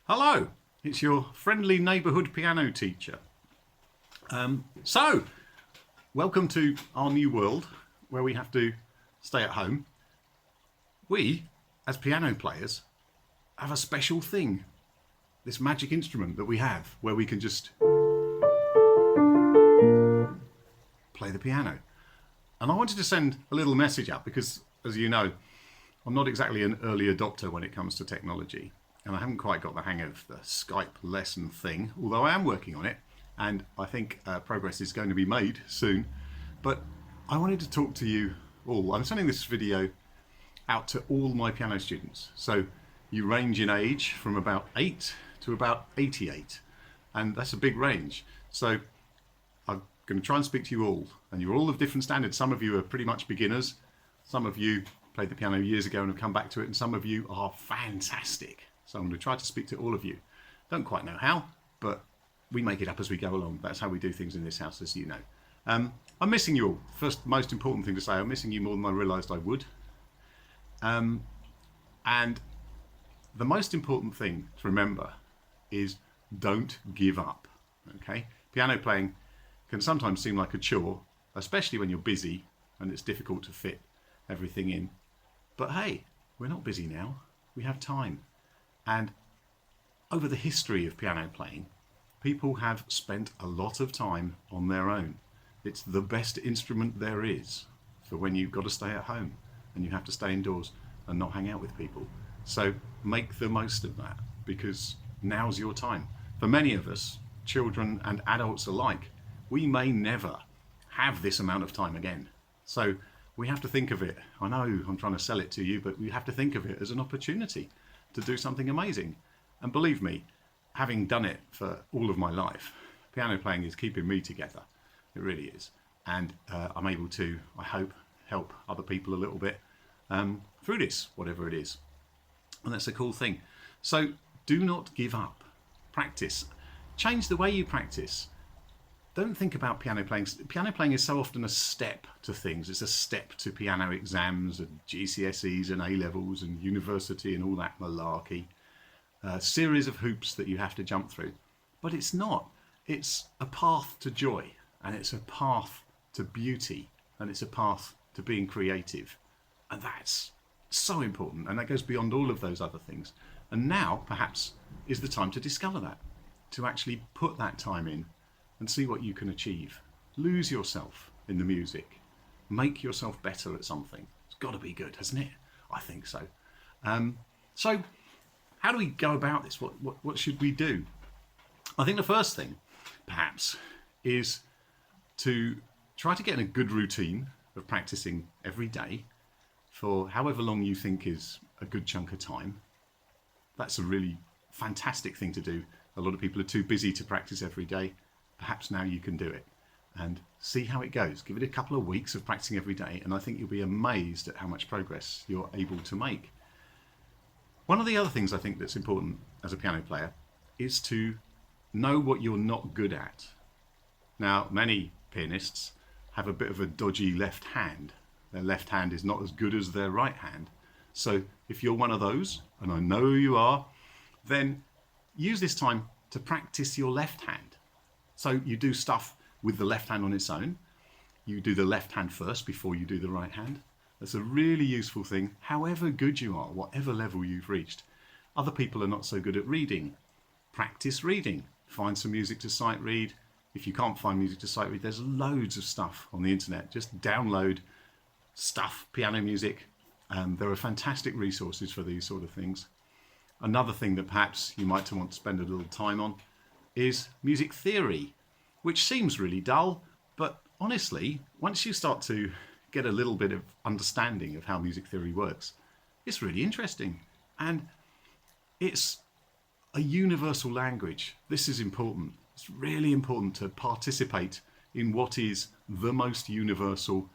Hello, it's your friendly neighbourhood piano teacher. So, welcome to our new world where we have to stay at home. We, as piano players, have a special thing, this magic instrument that we have where we can just play the piano. And I wanted to send a little message out because, as you know, I'm not exactly an early adopter when it comes to technology. And I haven't quite got the hang of the Skype lesson thing, although I am working on it, and I think progress is going to be made soon. But I wanted to talk to you all. I'm sending this video out to all my piano students. So you range in age from about 8 to about 88, and that's a big range. So I'm going to try and speak to you all, and you're all of different standards. Some of you are pretty much beginners, some of you played the piano years ago and have come back to it, and some of you are fantastic. So I'm going to try to speak to all of you. Don't quite know how, but we make it up as we go along. That's how we do things in this house, as you know. I'm missing you all. First, most important thing to say, I'm missing you more than I realised I would. And the most important thing to remember is don't give up, okay? Piano playing can sometimes seem like a chore, especially when you're busy and it's difficult to fit everything in. But hey, we're not busy now. We have time. And over the history of piano playing, people have spent a lot of time on their own. It's the best instrument there is for when you've got to stay at home and you have to stay indoors and not hang out with people. So make the most of that, because now's your time. For many of us, children and adults alike, we may never have this amount of time again. So we have to think of it. I know I'm trying to sell it to you, but we have to think of it as an opportunity to do something amazing. And believe me, having done it for all of my life, piano playing is keeping me together. It really is. And I'm able to, I hope, help other people a little bit through this, whatever it is. And that's a cool thing. So do not give up. Practice. Change the way you practice. Don't think about piano playing. Piano playing is so often a step to things. It's a step to piano exams and GCSEs and A-levels and university and all that malarkey. A series of hoops that you have to jump through. But it's not. It's a path to joy, and it's a path to beauty, and it's a path to being creative. And that's so important, and that goes beyond all of those other things. And now, perhaps, is the time to discover that, to actually put that time in and see what you can achieve. Lose yourself in the music. Make yourself better at something. It's got to be good, hasn't it? I think so. So how do we go about this? What should we do? I think the first thing, perhaps, is to try to get in a good routine of practicing every day for however long you think is a good chunk of time. That's a really fantastic thing to do. A lot of people are too busy to practice every day. Perhaps now you can do it and see how it goes. Give it a couple of weeks of practicing every day, and I think you'll be amazed at how much progress you're able to make. One of the other things I think that's important as a piano player is to know what you're not good at. Now, many pianists have a bit of a dodgy left hand. Their left hand is not as good as their right hand. So if you're one of those, and I know you are, then use this time to practice your left hand. So you do stuff with the left hand on its own. You do the left hand first before you do the right hand. That's a really useful thing, however good you are, whatever level you've reached. Other people are not so good at reading. Practice reading. Find some music to sight read. If you can't find music to sight read, there's loads of stuff on the internet. Just download stuff, piano music. There are fantastic resources for these sort of things. Another thing that perhaps you might want to spend a little time on is music theory, which seems really dull, but honestly, once you start to get a little bit of understanding of how music theory works, it's really interesting. And it's a universal language. This is important. It's really important to participate in what is the most universal,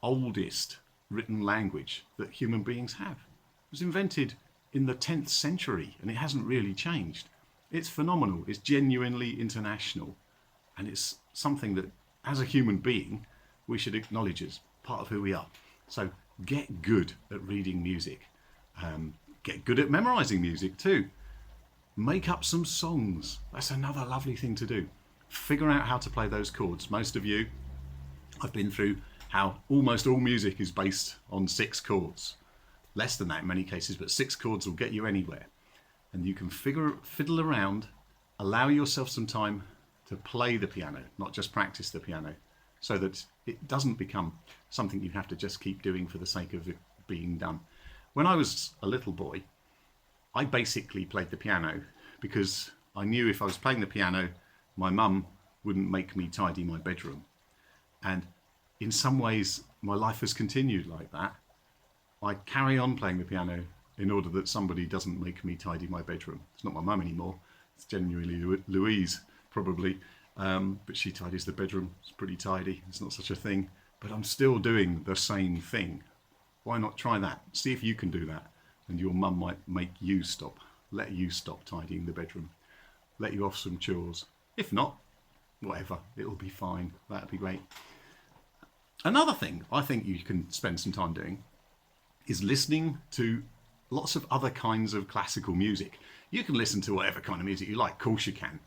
oldest written language that human beings have. It was invented in the 10th century and it hasn't really changed. It's phenomenal. It's genuinely international. And it's something that, as a human being, we should acknowledge as part of who we are. So get good at reading music. Get good at memorizing music too. Make up some songs. That's another lovely thing to do. Figure out how to play those chords. Most of you, I've been through how almost all music is based on 6 chords. Less than that in many cases, but 6 chords will get you anywhere. And you can fiddle around, allow yourself some time to play the piano, not just practice the piano, so that it doesn't become something you have to just keep doing for the sake of it being done. When I was a little boy, I basically played the piano because I knew if I was playing the piano, my mum wouldn't make me tidy my bedroom. And in some ways, my life has continued like that. I carry on playing the piano in order that somebody doesn't make me tidy my bedroom. It's not my mum anymore. It's genuinely Louise, probably. But she tidies the bedroom. It's pretty tidy. It's not such a thing. But I'm still doing the same thing. Why not try that? See if you can do that. And your mum might make you stop. Let you stop tidying the bedroom. Let you off some chores. If not, whatever. It'll be fine. That'd be great. Another thing I think you can spend some time doing is listening to lots of other kinds of classical music. You can listen to whatever kind of music you like, of course you can,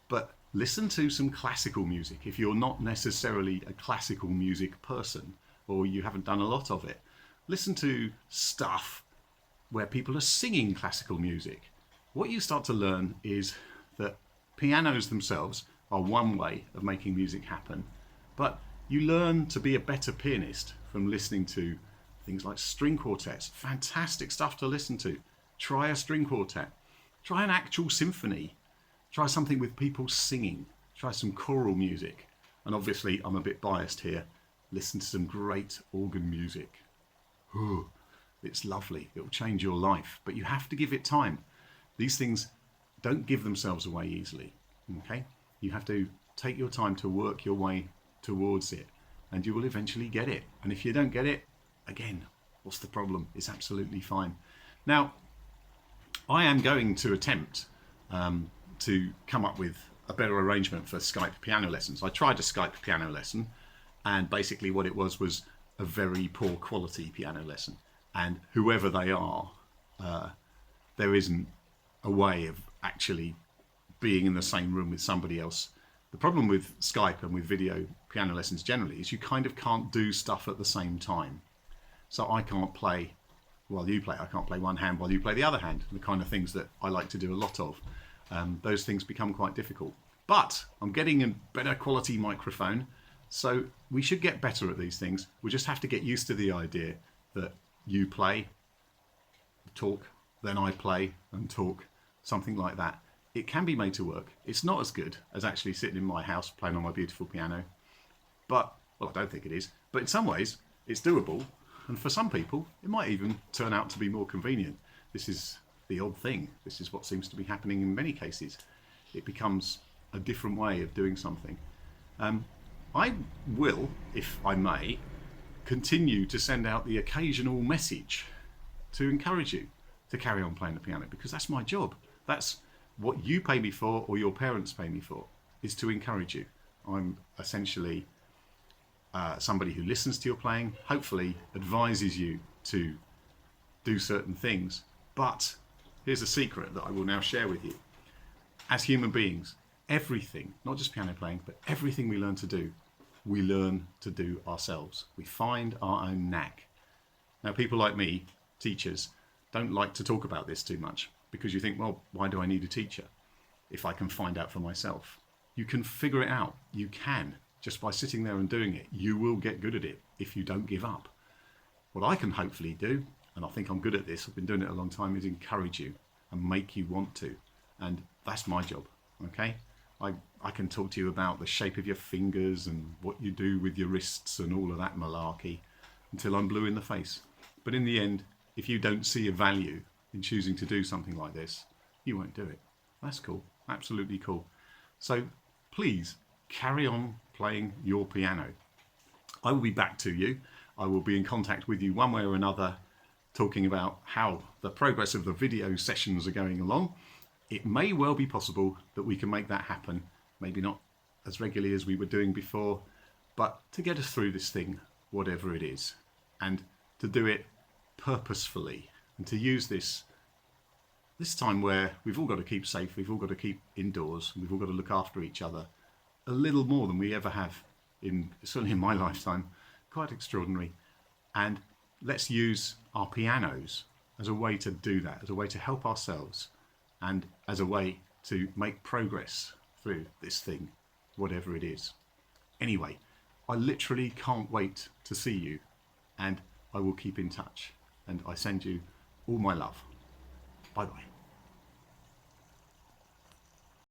but listen to some classical music if you're not necessarily a classical music person or you haven't done a lot of it. Listen to stuff where people are singing classical music. What you start to learn is that pianos themselves are one way of making music happen, but you learn to be a better pianist from listening to things like string quartets. Fantastic stuff to listen to. Try a string quartet. Try an actual symphony. Try something with people singing. Try some choral music. And obviously, I'm a bit biased here. Listen to some great organ music. Ooh, it's lovely. It will change your life. But you have to give it time. These things don't give themselves away easily. Okay? You have to take your time to work your way towards it. And you will eventually get it. And if you don't get it, again, what's the problem? It's absolutely fine. Now, I am going to attempt to come up with a better arrangement for Skype piano lessons. I tried a Skype piano lesson, and basically what it was a very poor quality piano lesson. And whoever they are, there isn't a way of actually being in the same room with somebody else. The problem with Skype and with video piano lessons generally is you kind of can't do stuff at the same time. So I can't play while you play. I can't play one hand while you play the other hand. The kind of things that I like to do a lot of. Those things become quite difficult. But I'm getting a better quality microphone, so we should get better at these things. We just have to get used to the idea that you play, talk, then I play and talk, something like that. It can be made to work. It's not as good as actually sitting in my house playing on my beautiful piano. But, well, I don't think it is. But in some ways, it's doable. And for some people, it might even turn out to be more convenient. This is the odd thing. This is what seems to be happening in many cases. It becomes a different way of doing something. I will, if I may, continue to send out the occasional message to encourage you to carry on playing the piano, because that's my job. That's what you pay me for, or your parents pay me for, is to encourage you. I'm essentially somebody who listens to your playing, hopefully advises you to do certain things. But here's a secret that I will now share with you. As human beings, everything, not just piano playing, but everything we learn to do, we learn to do ourselves. We find our own knack. Now, people like me, teachers, don't like to talk about this too much, because you think, well, why do I need a teacher if I can find out for myself? You can figure it out. You can. Just by sitting there and doing it, you will get good at it if you don't give up. What I can hopefully do, and I think I'm good at this, I've been doing it a long time, is encourage you and make you want to. And that's my job, okay? I can talk to you about the shape of your fingers and what you do with your wrists and all of that malarkey until I'm blue in the face. But in the end, if you don't see a value in choosing to do something like this, you won't do it. That's cool, absolutely cool. So please carry on playing your piano. I will be back to you. I will be in contact with you one way or another, talking about how the progress of the video sessions are going along. It may well be possible that we can make that happen, maybe not as regularly as we were doing before, but to get us through this thing, whatever it is, and to do it purposefully, and to use this this time where we've all got to keep safe, we've all got to keep indoors, we've all got to look after each other a little more than we ever have certainly in my lifetime. Quite extraordinary. And let's use our pianos as a way to do that, as a way to help ourselves, and as a way to make progress through this thing, whatever it is. Anyway, I literally can't wait to see you, and I will keep in touch, and I send you all my love. Bye bye.